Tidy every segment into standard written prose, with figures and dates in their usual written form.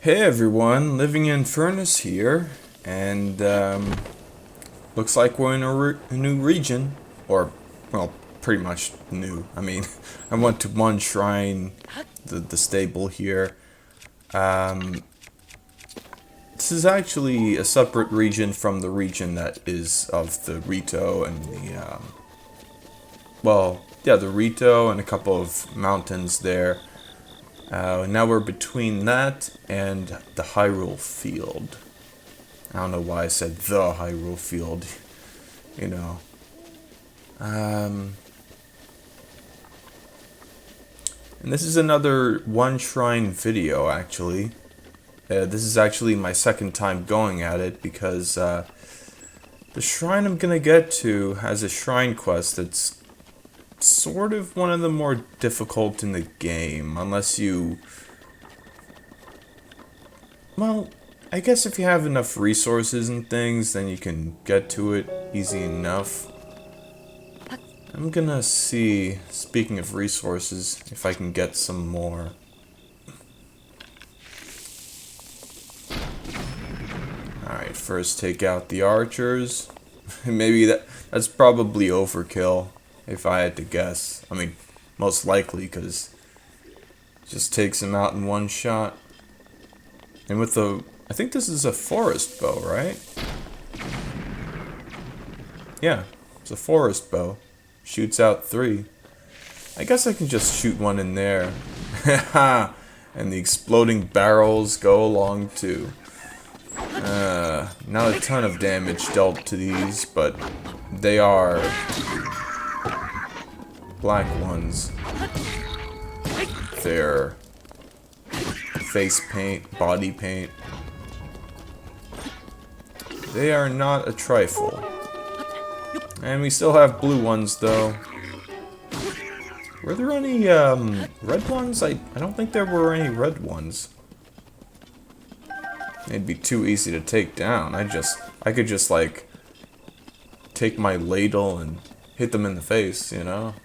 Hey everyone, Living in Furnace here, and looks like we're in a new region, or, well, pretty much new. I mean, I went to one shrine, the stable here. Um, this is actually a separate region from the region that is of the Rito and the Rito and a couple of mountains there. Now we're between that and the Hyrule Field. I don't know why I said the Hyrule Field, you know. And this is another one shrine video, actually. This is actually my second time going at it because the shrine I'm gonna get to has a shrine quest that's sort of one of the more difficult in the game, unless you... Well, I guess if you have enough resources and things, then you can get to it easy enough. I'm gonna see, speaking of resources, if I can get some more. Alright, first take out the archers. Maybe that's probably overkill, if I had to guess. I mean, most likely, because it just takes them out in one shot. And with the... I think this is a forest bow, right? Yeah, it's a forest bow. Shoots out 3. I guess I can just shoot one in there. And the exploding barrels go along too. Not a ton of damage dealt to these, but they are black ones. Their face paint, body paint. They are not a trifle. And we still have blue ones, though. Were there any, red ones? I don't think there were any red ones. They'd be too easy to take down. I could just, like, take my ladle and hit them in the face, you know?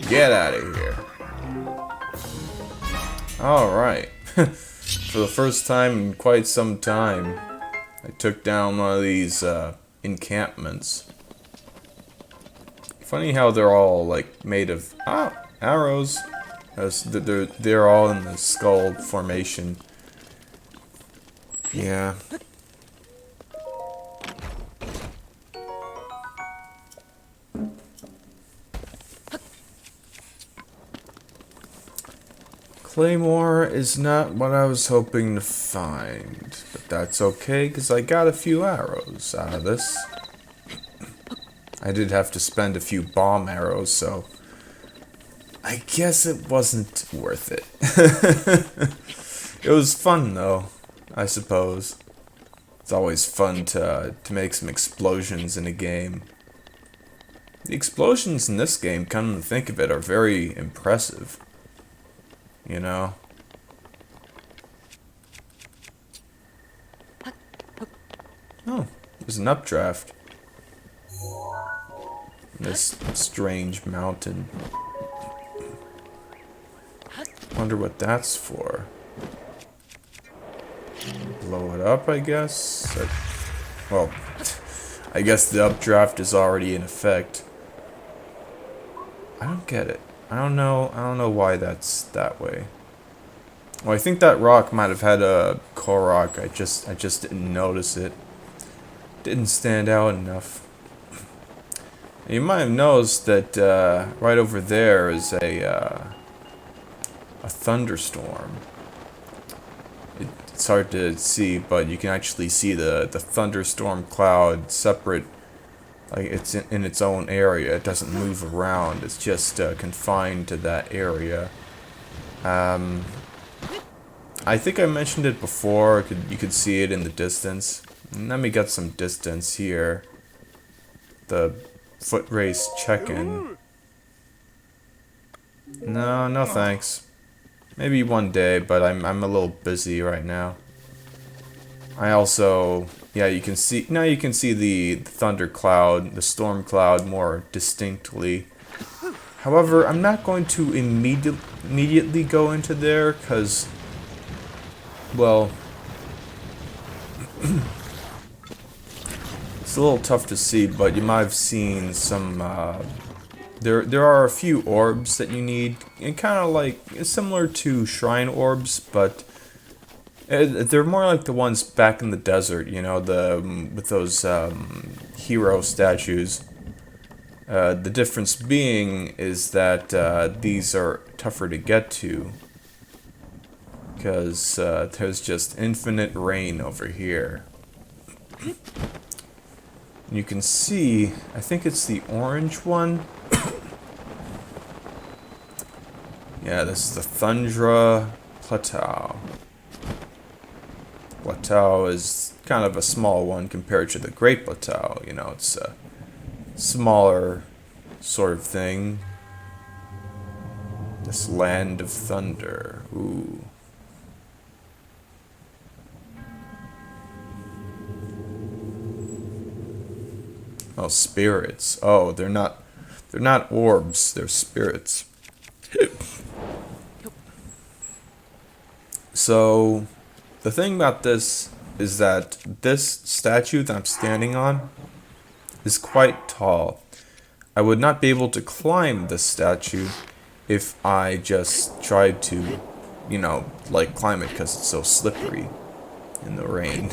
Get out of here. Alright. For the first time in quite some time, I took down one of these encampments. Funny how they're all like made of arrows. They're all in the skull formation. Yeah. Claymore is not what I was hoping to find, but that's okay, because I got a few arrows out of this. I did have to spend a few bomb arrows, so I guess it wasn't worth it. It was fun, though, I suppose. It's always fun to make some explosions in a game. The explosions in this game, come to think of it, are very impressive. You know? Oh, there's an updraft. This strange mountain. Wonder what that's for. Blow it up, I guess? Well, I guess the updraft is already in effect. I don't get it. I don't know why that's that way. Well, I think that rock might have had a Korok. I just didn't notice it. Didn't stand out enough. And you might have noticed that right over there is a thunderstorm. It's hard to see, but you can actually see the thunderstorm cloud separate. Like, it's in its own area. It doesn't move around. It's just confined to that area. I think I mentioned it before. You could see it in the distance. And let me get some distance here. The foot race check-in. No thanks. Maybe one day, but I'm a little busy right now. I also... Yeah, you can see the thunder cloud, the storm cloud more distinctly. However, I'm not going to immediately go into there, because, well, it's a little tough to see, but you might have seen some, there are a few orbs that you need, and kind of like, similar to shrine orbs, but they're more like the ones back in the desert, you know, with those hero statues. The difference being is that these are tougher to get to, because there's just infinite rain over here. You can see, I think it's the orange one. Yeah, this is the Thundra Plateau. Plateau is kind of a small one compared to the Great Plateau. You know, it's a smaller sort of thing. This land of thunder. Ooh. Oh, spirits. Oh, they're not orbs, they're spirits. So, the thing about this is that this statue that I'm standing on is quite tall. I would not be able to climb this statue if I just tried to, you know, like climb it because it's so slippery in the rain.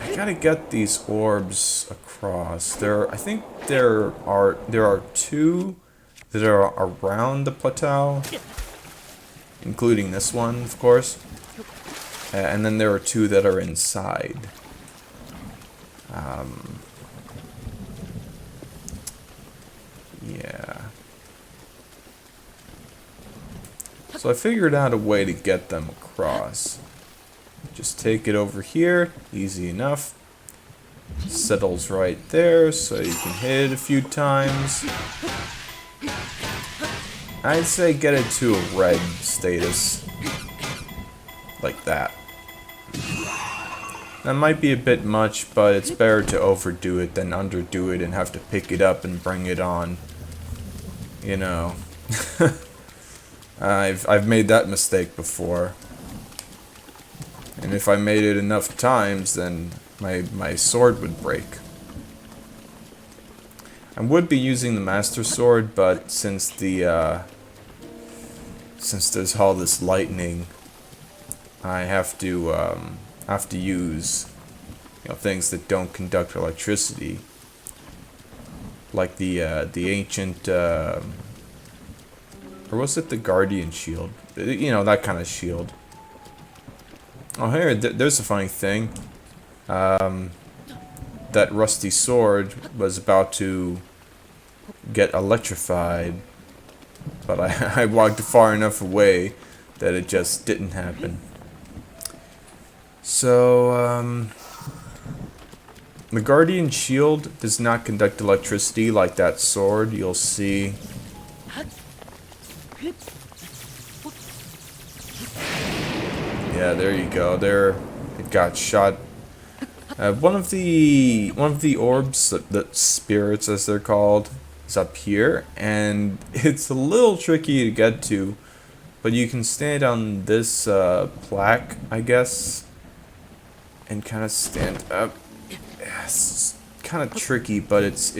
I gotta get these orbs across. I think there are two that are around the plateau, including this one, of course. And then there are two that are inside. Yeah. So I figured out a way to get them across. Just take it over here, easy enough. Settles right there, so you can hit it a few times. I'd say get it to a red status. Like that. That might be a bit much, but it's better to overdo it than underdo it and have to pick it up and bring it on. You know. I've made that mistake before. And if I made it enough times, then my sword would break. I would be using the Master Sword, but since there's all this lightning, I have to use, you know, things that don't conduct electricity, like the ancient, or was it the Guardian Shield? You know, that kind of shield. Oh, here, there's a funny thing. That rusty sword was about to get electrified, but I walked far enough away that it just didn't happen. So, the Guardian Shield does not conduct electricity like that sword, you'll see. Yeah, there you go. There, it got shot. One of the orbs, the spirits as they're called, is up here, and it's a little tricky to get to, but you can stand on this plaque, I guess, and kind of stand up. Yeah, it's kind of tricky, but it's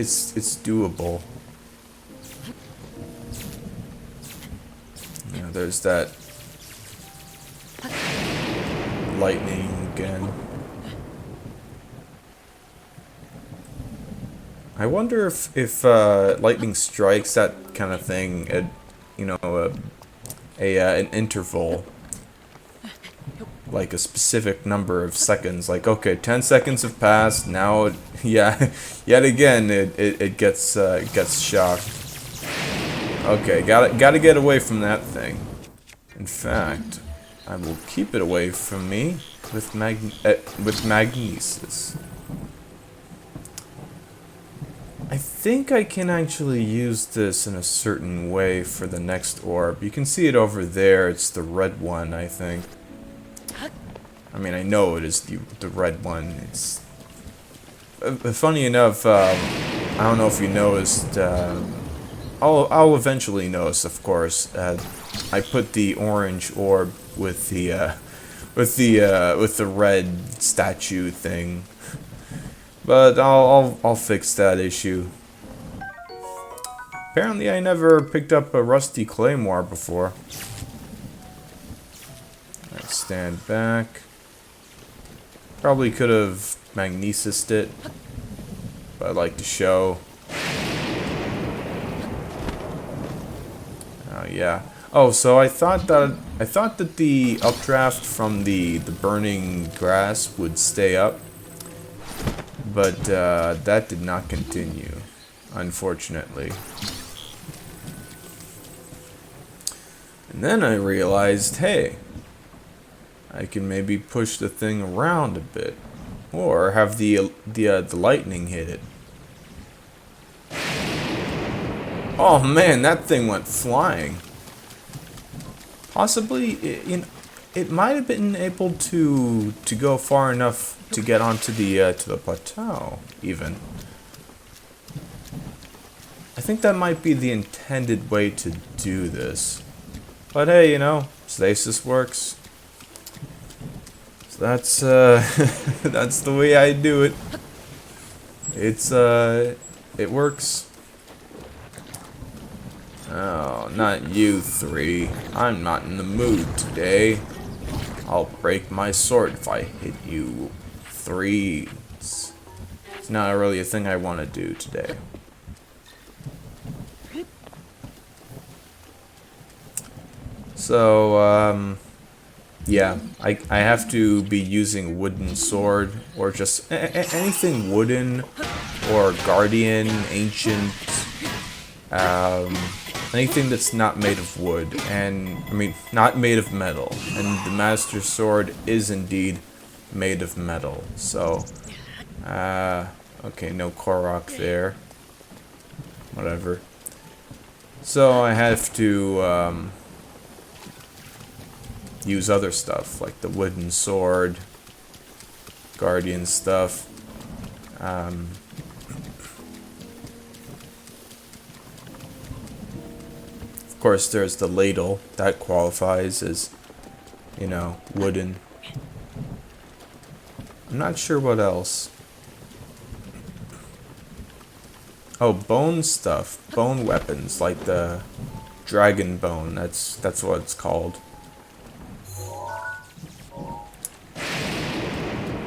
doable. You know, there's that lightning again. I wonder if lightning strikes, that kind of thing, at, you know, an interval, like a specific number of seconds. Like, okay, 10 seconds have passed. Now, yeah, yet again it gets shocked. Okay, gotta get away from that thing. In fact, I will keep it away from me with magnesis. I think I can actually use this in a certain way for the next orb. You can see it over there. It's the red one, I think. I mean, I know it is the red one. It's funny enough. I don't know if you noticed. I'll eventually notice, of course. I put the orange orb with the with the red statue thing, but I'll fix that issue. Apparently, I never picked up a rusty claymore before. Let's stand back. Probably could have magnesised it, but I'd like to show. Oh yeah. Oh, so I thought that the updraft from the burning grass would stay up, but that did not continue, unfortunately. And then I realized, hey, I can maybe push the thing around a bit, or have the lightning hit it. Oh man, that thing went flying. Possibly, it might have been able to go far enough to get onto the plateau, even. I think that might be the intended way to do this. But hey, you know, stasis works. So that's that's the way I do it. It works. Oh, not you three. I'm not in the mood today. I'll break my sword if I hit you three. It's not really a thing I want to do today. So, yeah, I have to be using wooden sword, or just anything wooden, or guardian, ancient, anything that's not made of wood, and, I mean, not made of metal. And the Master Sword is indeed made of metal, so, okay, no Korok there. Whatever. So I have to, use other stuff, like the wooden sword, guardian stuff. Of course, there's the ladle. That qualifies as, you know, wooden. I'm not sure what else. Oh, bone stuff. Bone weapons, like the dragon bone. That's what it's called.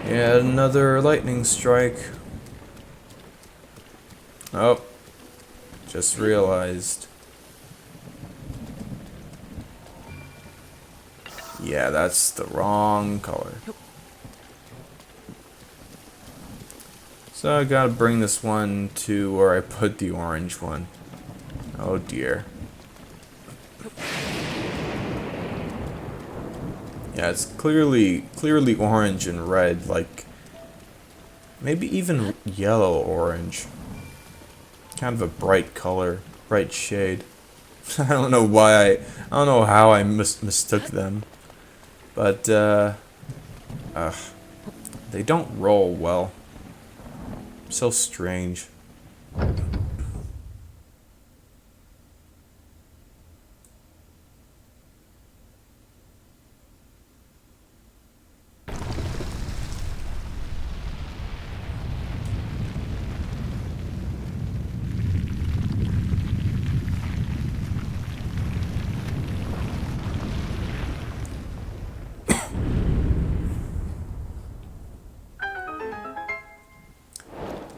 Yeah, another lightning strike. Oh, just realized. Yeah, that's the wrong color. So I gotta bring this one to where I put the orange one. Oh dear. Yeah, it's clearly orange and red, like maybe even yellow orange. Kind of a bright color, bright shade. I don't know why I don't know how I mistook them, but they don't roll well. So strange.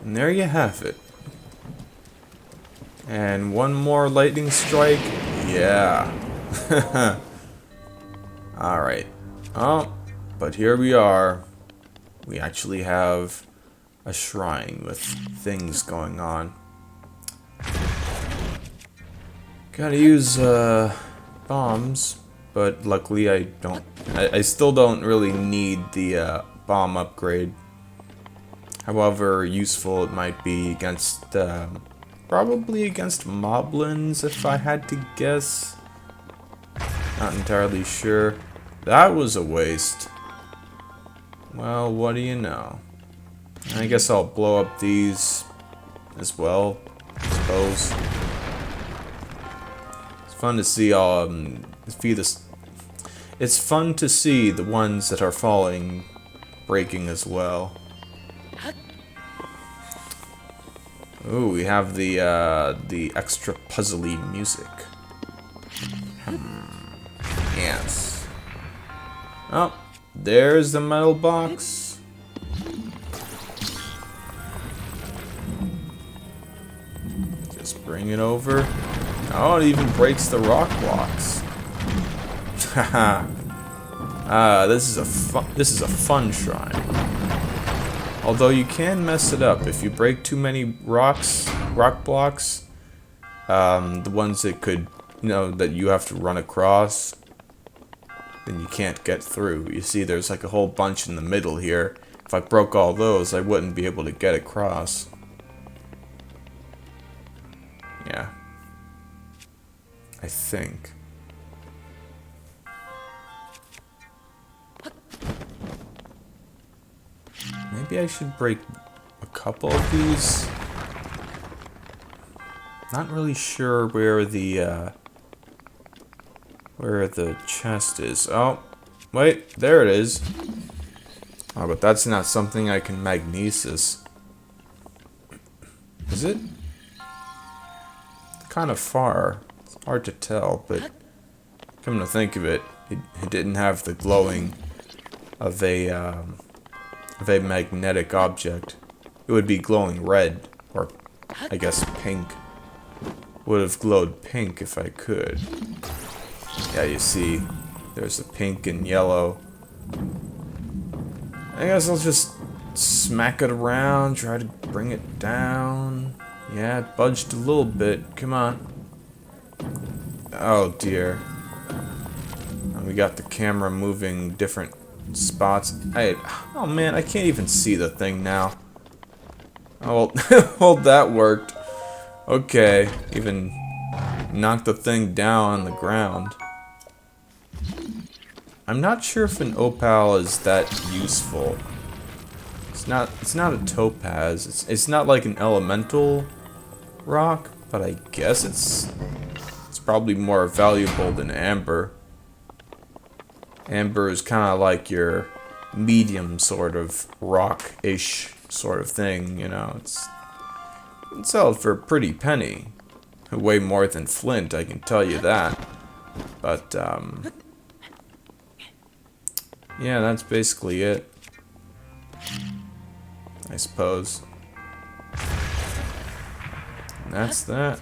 And there you have it. And one more lightning strike. Yeah. Alright. Oh, but here we are. We actually have a shrine with things going on. Gotta use bombs, but luckily I don't. I still don't really need the bomb upgrade. However useful it might be against, probably against moblins if I had to guess. Not entirely sure. That was a waste. Well, what do you know? I guess I'll blow up these as well, I suppose. It's fun to see it's fun to see the ones that are falling breaking as well. Ooh, we have the extra puzzly music. Yes. Oh, there's the metal box. Just bring it over. Oh, it even breaks the rock blocks. Haha. This is a fun shrine. Although you can mess it up if you break too many rock blocks. The ones that could, that you have to run across, then you can't get through. You see, there's like a whole bunch in the middle here. If I broke all those, I wouldn't be able to get across. Yeah. I think. Maybe I should break a couple of these. Not really sure where the chest is. Oh, wait, there it is. Oh, but that's not something I can magnesis. Is it? Kind of far. It's hard to tell, but come to think of it, it didn't have the glowing of a magnetic object. It would be glowing red, or I guess pink. Would have glowed pink if I could. Yeah, you see, there's the pink and yellow. I guess I'll just smack it around, try to bring it down. Yeah, it budged a little bit. Come on. Oh dear. And we got the camera moving different spots. Oh man, I can't even see the thing now. Oh, well, that worked. Okay, even knocked the thing down on the ground. I'm not sure if an opal is that useful. It's not a topaz. It's not like an elemental rock, but I guess it's probably more valuable than amber. Amber is kind of like your medium sort of rock-ish sort of thing, It's sold for a pretty penny. Way more than flint, I can tell you that. But, yeah, that's basically it. I suppose. And that's that.